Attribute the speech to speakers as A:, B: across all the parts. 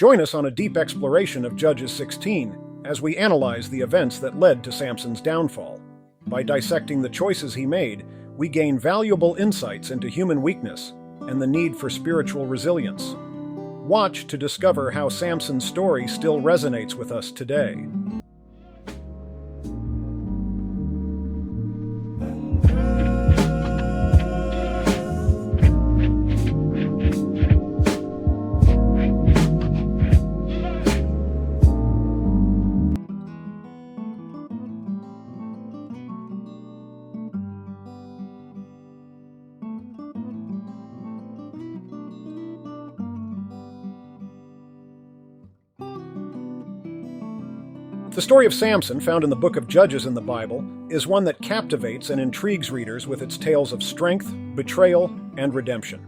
A: Join us on a deep exploration of Judges 16 as we analyze the events that led to Samson's downfall. By dissecting the choices he made, we gain valuable insights into human weakness and the need for spiritual resilience. Watch to discover how Samson's story still resonates with us today. The story of Samson, found in the book of Judges in the Bible, is one that captivates and intrigues readers with its tales of strength, betrayal, and redemption.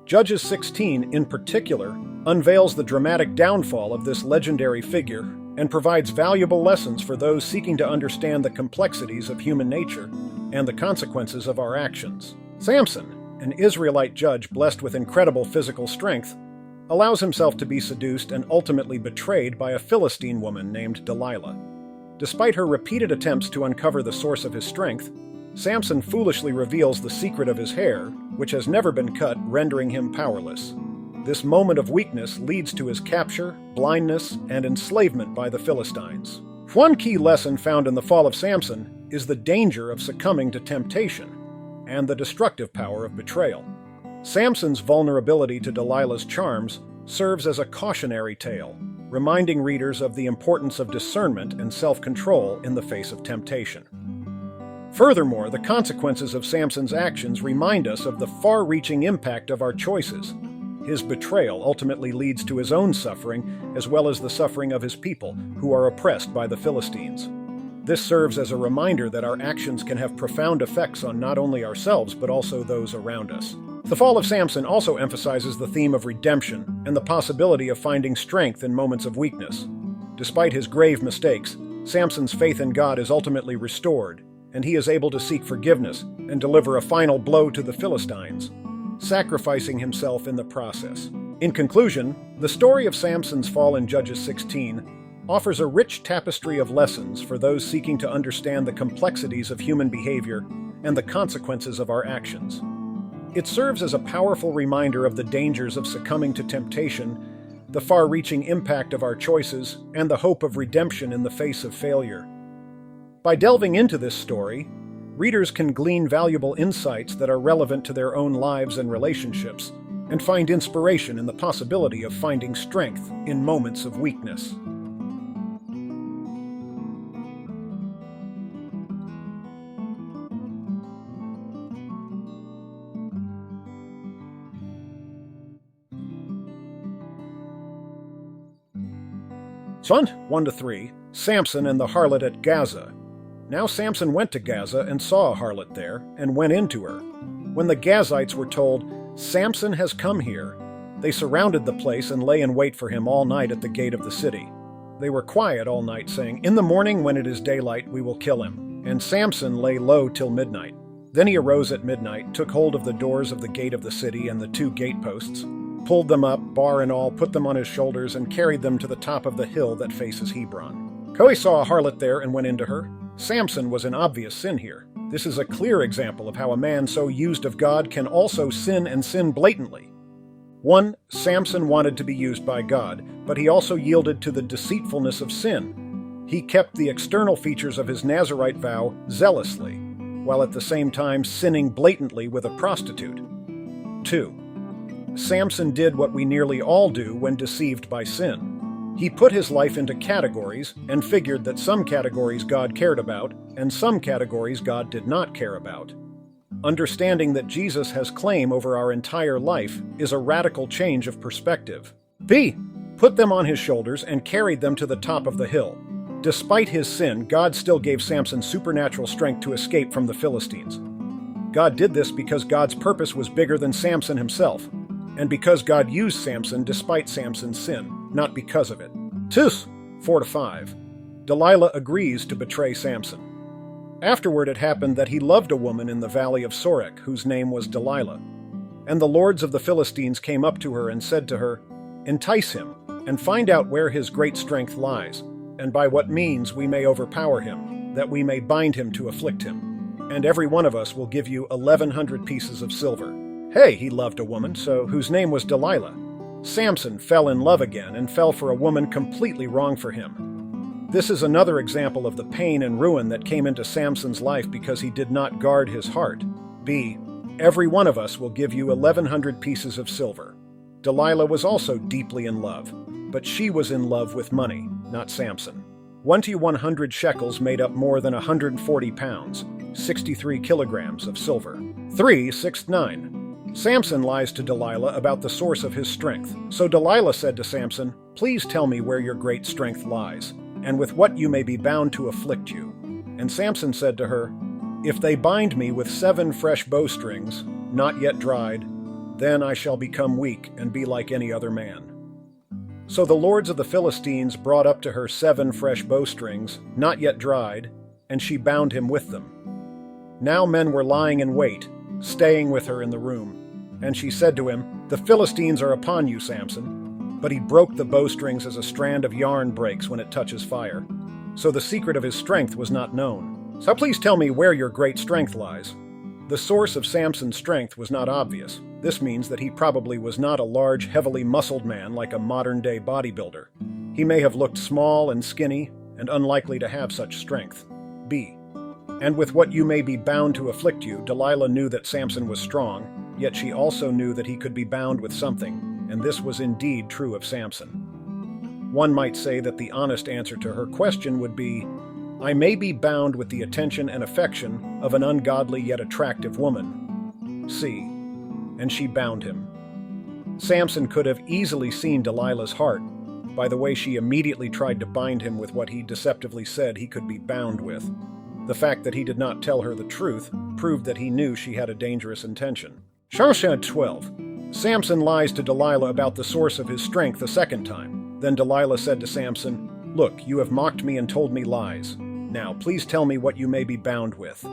A: Judges 16, in particular, unveils the dramatic downfall of this legendary figure and provides valuable lessons for those seeking to understand the complexities of human nature and the consequences of our actions. Samson, an Israelite judge blessed with incredible physical strength, allows himself to be seduced and ultimately betrayed by a Philistine woman named Delilah. Despite her repeated attempts to uncover the source of his strength, Samson foolishly reveals the secret of his hair, which has never been cut, rendering him powerless. This moment of weakness leads to his capture, blindness, and enslavement by the Philistines. One key lesson found in the fall of Samson is the danger of succumbing to temptation and the destructive power of betrayal. Samson's vulnerability to Delilah's charms serves as a cautionary tale, reminding readers of the importance of discernment and self-control in the face of temptation. Furthermore, the consequences of Samson's actions remind us of the far-reaching impact of our choices. His betrayal ultimately leads to his own suffering, as well as the suffering of his people, who are oppressed by the Philistines. This serves as a reminder that our actions can have profound effects on not only ourselves, but also those around us. The fall of Samson also emphasizes the theme of redemption and the possibility of finding strength in moments of weakness. Despite his grave mistakes, Samson's faith in God is ultimately restored, and he is able to seek forgiveness and deliver a final blow to the Philistines, sacrificing himself in the process. In conclusion, the story of Samson's fall in Judges 16 offers a rich tapestry of lessons for those seeking to understand the complexities of human behavior and the consequences of our actions. It serves as a powerful reminder of the dangers of succumbing to temptation, the far-reaching impact of our choices, and the hope of redemption in the face of failure. By delving into this story, readers can glean valuable insights that are relevant to their own lives and relationships, and find inspiration in the possibility of finding strength in moments of weakness. Son 1-3, Samson and the harlot at Gaza. Now Samson went to Gaza and saw a harlot there, and went into her. When the Gazites were told, "Samson has come here," they surrounded the place and lay in wait for him all night at the gate of the city. They were quiet all night, saying, "In the morning when it is daylight, we will kill him." And Samson lay low till midnight. Then he arose at midnight, took hold of the doors of the gate of the city and the 2 gateposts, pulled them up, bar and all, put them on his shoulders, and carried them to the top of the hill that faces Hebron. He saw a harlot there and went into her. Samson was in obvious sin here. This is a clear example of how a man so used of God can also sin, and sin blatantly. 1. Samson wanted to be used by God, but he also yielded to the deceitfulness of sin. He kept the external features of his Nazirite vow zealously, while at the same time sinning blatantly with a prostitute. 2. Samson did what we nearly all do when deceived by sin. He put his life into categories and figured that some categories God cared about and some categories God did not care about. Understanding that Jesus has claim over our entire life is a radical change of perspective. B. Put them on his shoulders and carried them to the top of the hill. Despite his sin, God still gave Samson supernatural strength to escape from the Philistines. God did this because God's purpose was bigger than Samson himself, and because God used Samson despite Samson's sin, not because of it. 4-5. Delilah agrees to betray Samson. Afterward it happened that he loved a woman in the valley of Sorek, whose name was Delilah. And the lords of the Philistines came up to her and said to her, "Entice him, and find out where his great strength lies, and by what means we may overpower him, that we may bind him to afflict him. And every one of us will give you 1,100 pieces of silver. Hey, he loved a woman, whose name was Delilah. Samson fell in love again and fell for a woman completely wrong for him. This is another example of the pain and ruin that came into Samson's life because he did not guard his heart. B. Every one of us will give you 1,100 pieces of silver. Delilah was also deeply in love, but she was in love with money, not Samson. 1 to 100 shekels made up more than 140 pounds, 63 kilograms of silver. 369. Samson lies to Delilah about the source of his strength. So Delilah said to Samson, "Please tell me where your great strength lies, and with what you may be bound to afflict you." And Samson said to her, "If they bind me with 7 fresh bowstrings, not yet dried, then I shall become weak and be like any other man." So the lords of the Philistines brought up to her 7 fresh bowstrings, not yet dried, and she bound him with them. Now men were lying in wait, staying with her in the room. And she said to him, "The Philistines are upon you, Samson." But he broke the bowstrings as a strand of yarn breaks when it touches fire. So the secret of his strength was not known. So please tell me where your great strength lies. The source of Samson's strength was not obvious. This means that he probably was not a large, heavily muscled man like a modern-day bodybuilder. He may have looked small and skinny and unlikely to have such strength. B. And with what you may be bound to afflict you, Delilah knew that Samson was strong, yet she also knew that he could be bound with something, and this was indeed true of Samson. One might say that the honest answer to her question would be, I may be bound with the attention and affection of an ungodly yet attractive woman. C. And she bound him. Samson could have easily seen Delilah's heart by the way she immediately tried to bind him with what he deceptively said he could be bound with. The fact that he did not tell her the truth proved that he knew she had a dangerous intention. Shawshank 12. Samson lies to Delilah about the source of his strength a second time. Then Delilah said to Samson, "Look, you have mocked me and told me lies. Now, please tell me what you may be bound with."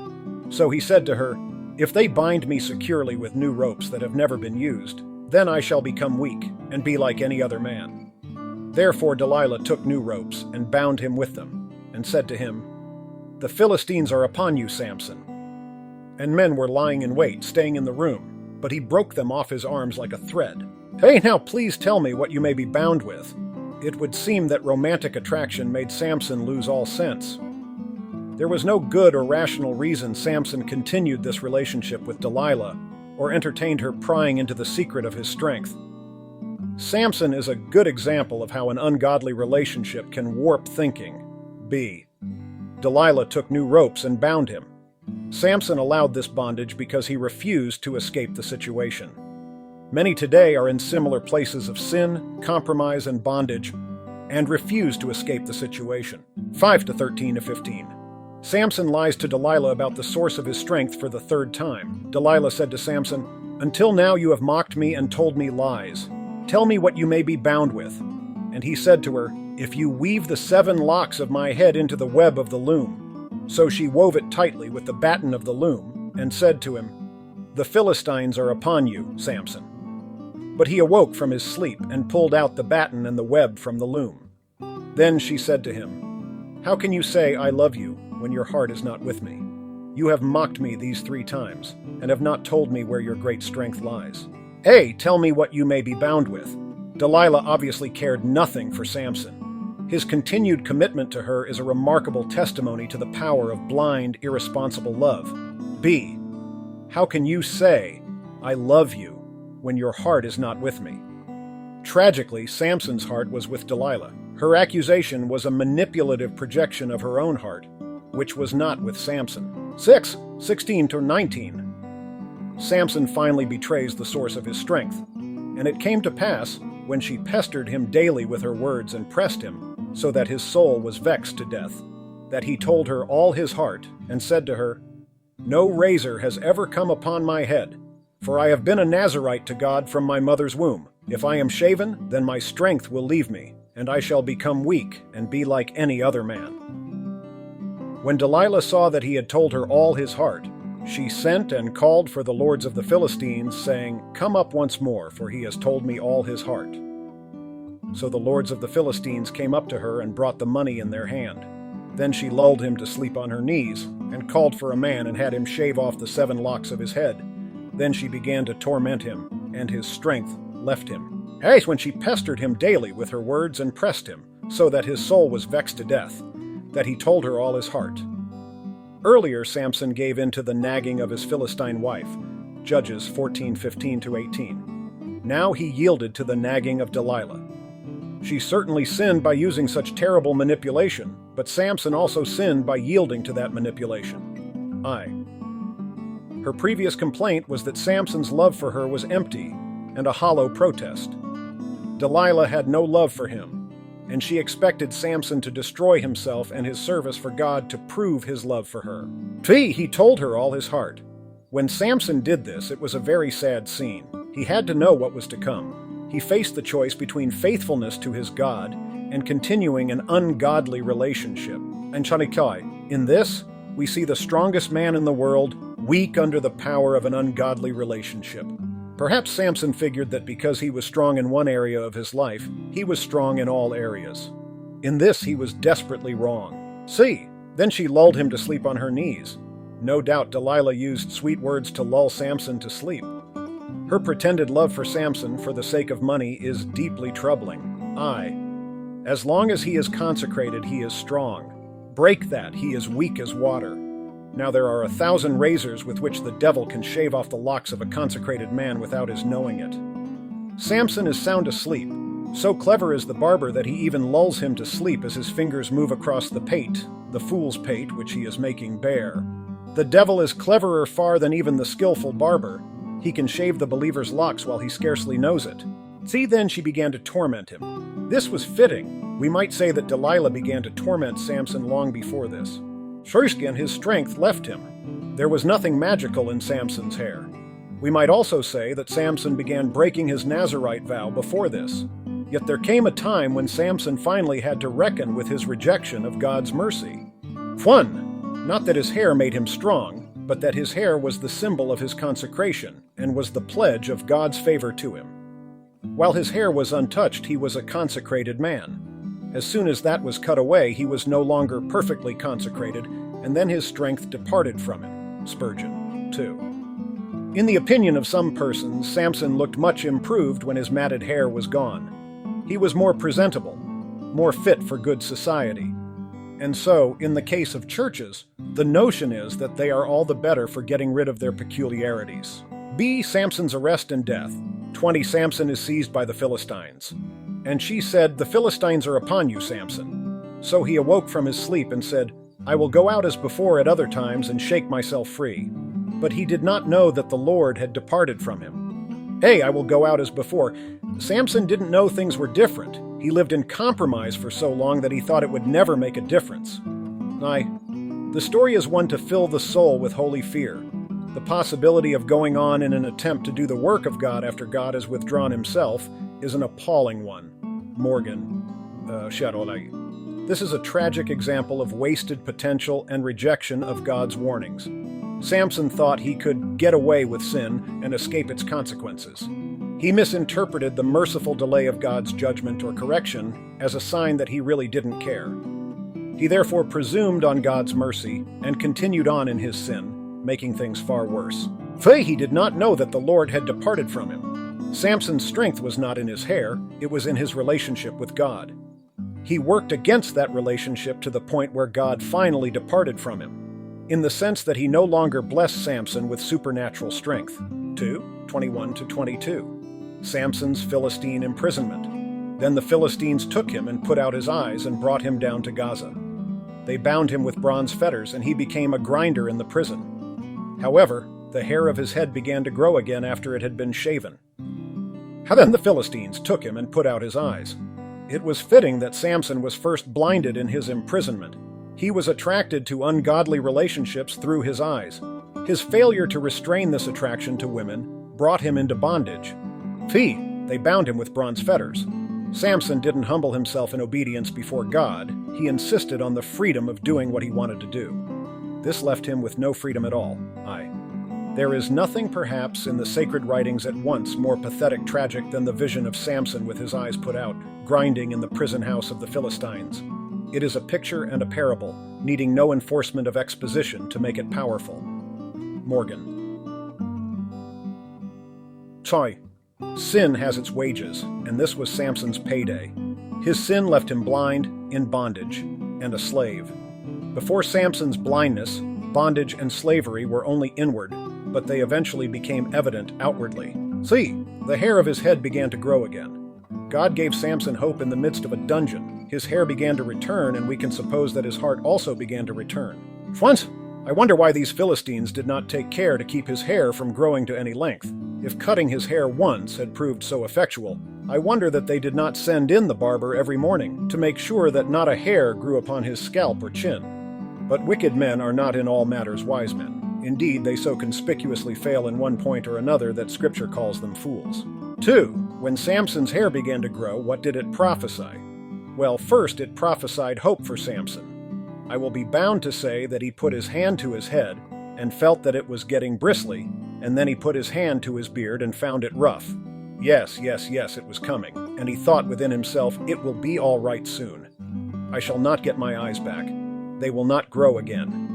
A: So he said to her, "If they bind me securely with new ropes that have never been used, then I shall become weak and be like any other man." Therefore Delilah took new ropes and bound him with them, and said to him, "The Philistines are upon you, Samson." And men were lying in wait, staying in the room, but he broke them off his arms like a thread. "Hey, now please tell me what you may be bound with." It would seem that romantic attraction made Samson lose all sense. There was no good or rational reason Samson continued this relationship with Delilah, or entertained her prying into the secret of his strength. Samson is a good example of how an ungodly relationship can warp thinking. B. Delilah took new ropes and bound him. Samson allowed this bondage because he refused to escape the situation. Many today are in similar places of sin, compromise, and bondage, and refuse to escape the situation. 5 to 13 to 15. Samson lies to Delilah about the source of his strength for the 3rd time. Delilah said to Samson, "Until now you have mocked me and told me lies. Tell me what you may be bound with." And he said to her, "If you weave the 7 locks of my head into the web of the loom." So she wove it tightly with the batten of the loom, and said to him, "The Philistines are upon you, Samson." But he awoke from his sleep and pulled out the batten and the web from the loom. Then she said to him, "How can you say, 'I love you,' when your heart is not with me? You have mocked me these 3 times, and have not told me where your great strength lies. A. Tell me what you may be bound with." Delilah obviously cared nothing for Samson. His continued commitment to her is a remarkable testimony to the power of blind, irresponsible love. B. How can you say, "I love you," when your heart is not with me? Tragically, Samson's heart was with Delilah. Her accusation was a manipulative projection of her own heart, which was not with Samson. 16 to 19. Samson finally betrays the source of his strength, and it came to pass, when she pestered him daily with her words and pressed him, so that his soul was vexed to death, that he told her all his heart, and said to her, "No razor has ever come upon my head, for I have been a Nazirite to God from my mother's womb. If I am shaven, then my strength will leave me, and I shall become weak and be like any other man." When Delilah saw that he had told her all his heart, she sent and called for the lords of the Philistines, saying, "Come up once more, for he has told me all his heart." So the lords of the Philistines came up to her and brought the money in their hand. Then she lulled him to sleep on her knees, and called for a man and had him shave off the 7 locks of his head. Then she began to torment him, and his strength left him. When she pestered him daily with her words and pressed him, so that his soul was vexed to death, that he told her all his heart. Earlier, Samson gave in to the nagging of his Philistine wife, Judges 14:15-18. Now he yielded to the nagging of Delilah. She certainly sinned by using such terrible manipulation, but Samson also sinned by yielding to that manipulation. Her previous complaint was that Samson's love for her was empty and a hollow protest. Delilah had no love for him, and she expected Samson to destroy himself and his service for God to prove his love for her. He told her all his heart. When Samson did this, it was a very sad scene. He had to know what was to come. He faced the choice between faithfulness to his God and continuing an ungodly relationship. And Chanikai, in this, we see the strongest man in the world weak under the power of an ungodly relationship. Perhaps Samson figured that because he was strong in one area of his life, he was strong in all areas. In this, he was desperately wrong. Then she lulled him to sleep on her knees. No doubt Delilah used sweet words to lull Samson to sleep. Her pretended love for Samson for the sake of money is deeply troubling. As long as he is consecrated, he is strong. Break that, he is weak as water. Now there are 1,000 razors with which the devil can shave off the locks of a consecrated man without his knowing it. Samson is sound asleep. So clever is the barber that he even lulls him to sleep as his fingers move across the pate, the fool's pate which he is making bare. The devil is cleverer far than even the skillful barber. He can shave the believer's locks while he scarcely knows it. Then she began to torment him. This was fitting. We might say that Delilah began to torment Samson long before this. Again, his strength left him. There was nothing magical in Samson's hair. We might also say that Samson began breaking his Nazirite vow before this. Yet there came a time when Samson finally had to reckon with his rejection of God's mercy. Not that his hair made him strong, but that his hair was the symbol of his consecration and was the pledge of God's favor to him. While his hair was untouched, he was a consecrated man. As soon as that was cut away, he was no longer perfectly consecrated, and then his strength departed from him. Spurgeon 2. In the opinion of some persons, Samson looked much improved when his matted hair was gone. He was more presentable, more fit for good society. And so, in the case of churches, the notion is that they are all the better for getting rid of their peculiarities. Samson's arrest and death. 20 Samson is seized by the Philistines. And she said, "The Philistines are upon you, Samson." So he awoke from his sleep and said, "I will go out as before at other times and shake myself free." But he did not know that the Lord had departed from him. I will go out as before. Samson didn't know things were different. He lived in compromise for so long that he thought it would never make a difference. The story is one to fill the soul with holy fear. The possibility of going on in an attempt to do the work of God after God has withdrawn himself is an appalling one. Morgan, Sharolai. This is a tragic example of wasted potential and rejection of God's warnings. Samson thought he could get away with sin and escape its consequences. He misinterpreted the merciful delay of God's judgment or correction as a sign that he really didn't care. He therefore presumed on God's mercy and continued on in his sin, making things far worse. He did not know that the Lord had departed from him. Samson's strength was not in his hair, it was in his relationship with God. He worked against that relationship to the point where God finally departed from him, in the sense that he no longer blessed Samson with supernatural strength. 2:21-22. Samson's Philistine imprisonment. Then the Philistines took him and put out his eyes and brought him down to Gaza. They bound him with bronze fetters, and he became a grinder in the prison. However, the hair of his head began to grow again after it had been shaven. Then the Philistines took him and put out his eyes. It was fitting that Samson was first blinded in his imprisonment. He was attracted to ungodly relationships through his eyes. His failure to restrain this attraction to women brought him into bondage. They bound him with bronze fetters. Samson didn't humble himself in obedience before God. He insisted on the freedom of doing what he wanted to do. This left him with no freedom at all. There is nothing, perhaps, in the sacred writings at once more pathetic tragic than the vision of Samson with his eyes put out, grinding in the prison house of the Philistines. It is a picture and a parable, needing no enforcement of exposition to make it powerful. Morgan. Choi. Sin has its wages, and this was Samson's payday. His sin left him blind, in bondage, and a slave. Before Samson's blindness, bondage and slavery were only inward, but they eventually became evident outwardly. See, the hair of his head began to grow again. God gave Samson hope in the midst of a dungeon. His hair began to return, and we can suppose that his heart also began to return. Once, I wonder why these Philistines did not take care to keep his hair from growing to any length. If cutting his hair once had proved so effectual, I wonder that they did not send in the barber every morning to make sure that not a hair grew upon his scalp or chin. But wicked men are not in all matters wise men. Indeed, they so conspicuously fail in one point or another that Scripture calls them fools. 2. When Samson's hair began to grow, what did it prophesy? Well, first it prophesied hope for Samson. I will be bound to say that he put his hand to his head and felt that it was getting bristly, and then he put his hand to his beard and found it rough. Yes, it was coming, and he thought within himself, it will be all right soon. I shall not get my eyes back. They will not grow again.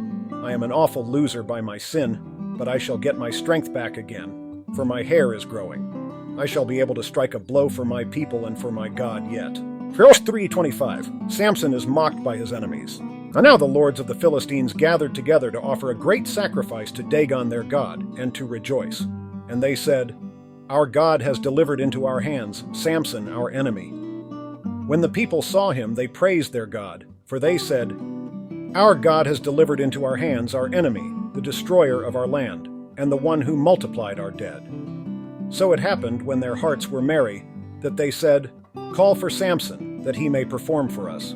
A: I am an awful loser by my sin, but I shall get my strength back again, for my hair is growing. I shall be able to strike a blow for my people and for my God yet. Verse 3:25. Samson is mocked by his enemies. And now the lords of the Philistines gathered together to offer a great sacrifice to Dagon their god, and to rejoice. And they said, Our God has delivered into our hands Samson our enemy. When the people saw him, they praised their God, for they said, Our God has delivered into our hands our enemy, the destroyer of our land, and the one who multiplied our dead. So it happened, when their hearts were merry, that they said, Call for Samson, that he may perform for us.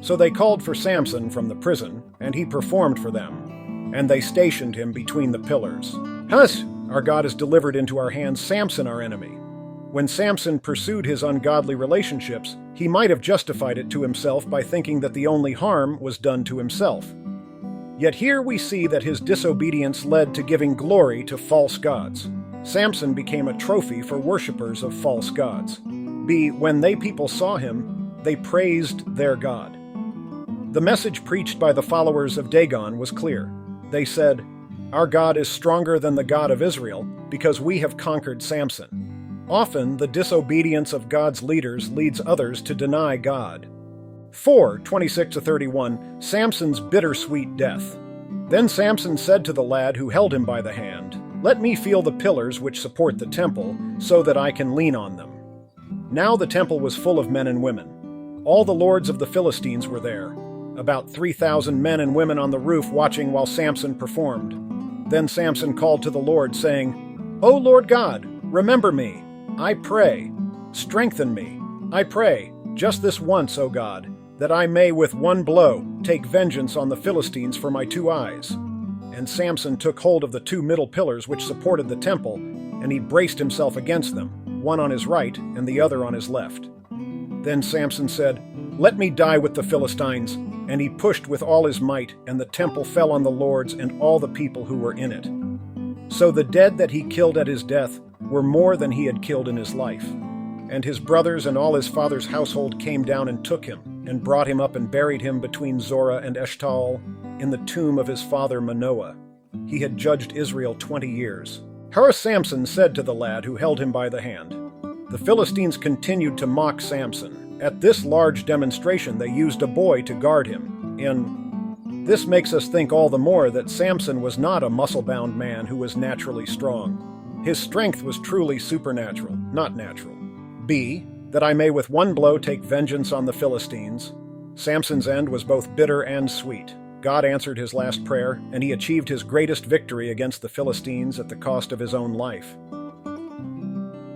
A: So they called for Samson from the prison, and he performed for them. And they stationed him between the pillars. Thus, our God has delivered into our hands Samson our enemy. When Samson pursued his ungodly relationships, he might have justified it to himself by thinking that the only harm was done to himself. Yet here we see that his disobedience led to giving glory to false gods. Samson became a trophy for worshippers of false gods. B. When they people saw him, they praised their God. The message preached by the followers of Dagon was clear. They said, Our God is stronger than the God of Israel, because we have conquered Samson. Often, the disobedience of God's leaders leads others to deny God. 4:26-31, Samson's bittersweet death. Then Samson said to the lad who held him by the hand, Let me feel the pillars which support the temple, so that I can lean on them. Now the temple was full of men and women. All the lords of the Philistines were there, about 3,000 men and women on the roof watching while Samson performed. Then Samson called to the Lord, saying, O Lord God, remember me, I pray. Strengthen me, I pray, just this once, O God, that I may with one blow take vengeance on the Philistines for my 2 eyes. And Samson took hold of the 2 middle pillars which supported the temple, and he braced himself against them, one on his right and the other on his left. Then Samson said, Let me die with the Philistines. And he pushed with all his might, and the temple fell on the lords and all the people who were in it. So the dead that he killed at his death were more than he had killed in his life. And his brothers and all his father's household came down and took him, and brought him up and buried him between Zorah and Eshtaol, in the tomb of his father Manoah. He had judged Israel 20 years. However, Samson said to the lad who held him by the hand, The Philistines continued to mock Samson. At this large demonstration, they used a boy to guard him. This makes us think all the more that Samson was not a muscle-bound man who was naturally strong. His strength was truly supernatural, not natural. B. That I may with one blow take vengeance on the Philistines. Samson's end was both bitter and sweet. God answered his last prayer, and he achieved his greatest victory against the Philistines at the cost of his own life.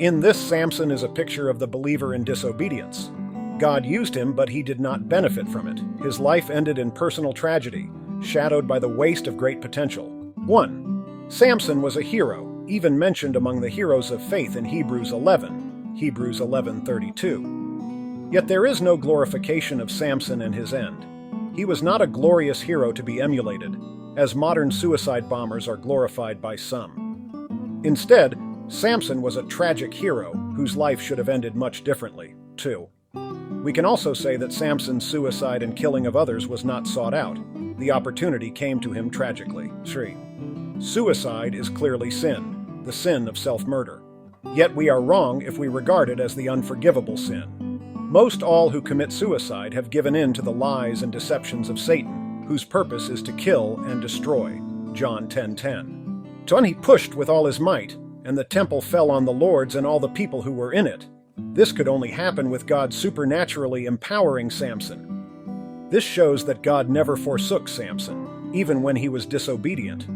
A: In this, Samson is a picture of the believer in disobedience. God used him, but he did not benefit from it. His life ended in personal tragedy, shadowed by the waste of great potential. 1. Samson was a hero, even mentioned among the heroes of faith in Hebrews 11, Hebrews 11:32. Yet there is no glorification of Samson and his end. He was not a glorious hero to be emulated. as modern suicide bombers are glorified by some. Instead, Samson was a tragic hero whose life should have ended much differently, too. We can also say that Samson's suicide and killing of others was not sought out. The opportunity came to him tragically. 3. Suicide is clearly sin, the sin of self-murder. Yet we are wrong if we regard it as the unforgivable sin. Most all who commit suicide have given in to the lies and deceptions of Satan, whose purpose is to kill and destroy. John 10:10. So he pushed with all his might, and the temple fell on the lords and all the people who were in it. This could only happen with God supernaturally empowering Samson. This shows that God never forsook Samson, even when he was disobedient.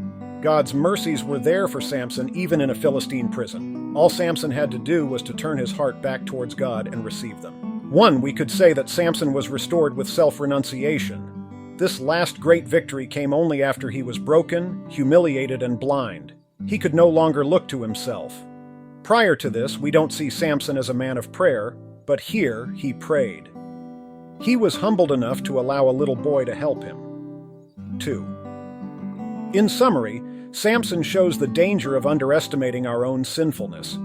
A: God's mercies were there for Samson even in a Philistine prison. All Samson had to do was to turn his heart back towards God and receive them. 1. We could say that Samson was restored with self-renunciation. This last great victory came only after he was broken, humiliated, and blind. He could no longer look to himself. Prior to this, we don't see Samson as a man of prayer, but here he prayed. He was humbled enough to allow a little boy to help him. 2. In summary, Samson shows the danger of underestimating our own sinfulness.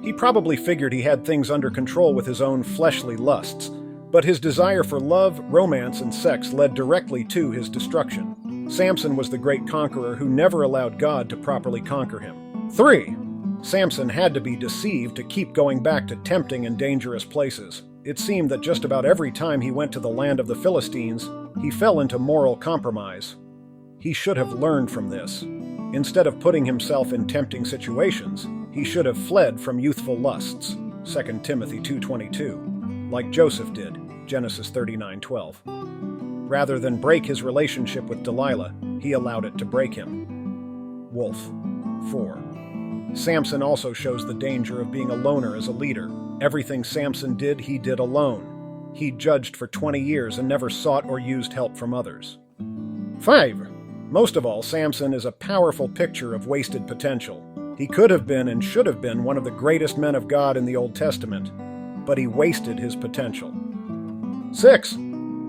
A: He probably figured he had things under control with his own fleshly lusts, but his desire for love, romance, and sex led directly to his destruction. Samson was the great conqueror who never allowed God to properly conquer him. 3. Samson had to be deceived to keep going back to tempting and dangerous places. It seemed that just about every time he went to the land of the Philistines, he fell into moral compromise. He should have learned from this. Instead of putting himself in tempting situations, he should have fled from youthful lusts. 2 Timothy 2:22, like Joseph did, Genesis 39:12. Rather than break his relationship with Delilah, he allowed it to break him. Wolf. 4. Samson also shows the danger of being a loner as a leader. Everything Samson did, he did alone. He judged for 20 years and never sought or used help from others. 5. Most of all, Samson is a powerful picture of wasted potential. He could have been and should have been one of the greatest men of God in the Old Testament, but he wasted his potential. 6.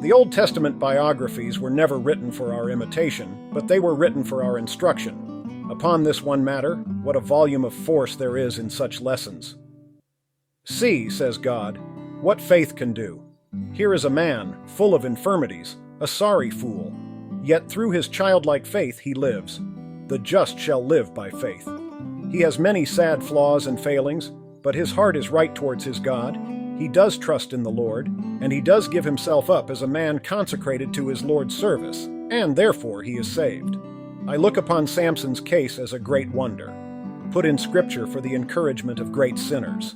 A: The Old Testament biographies were never written for our imitation, but they were written for our instruction. Upon this one matter, what a volume of force there is in such lessons. See, says God, what faith can do. Here is a man, full of infirmities, a sorry fool. Yet through his childlike faith he lives. The just shall live by faith. He has many sad flaws and failings, but his heart is right towards his God. He does trust in the Lord, and he does give himself up as a man consecrated to his Lord's service, and therefore he is saved. I look upon Samson's case as a great wonder, put in Scripture for the encouragement of great sinners.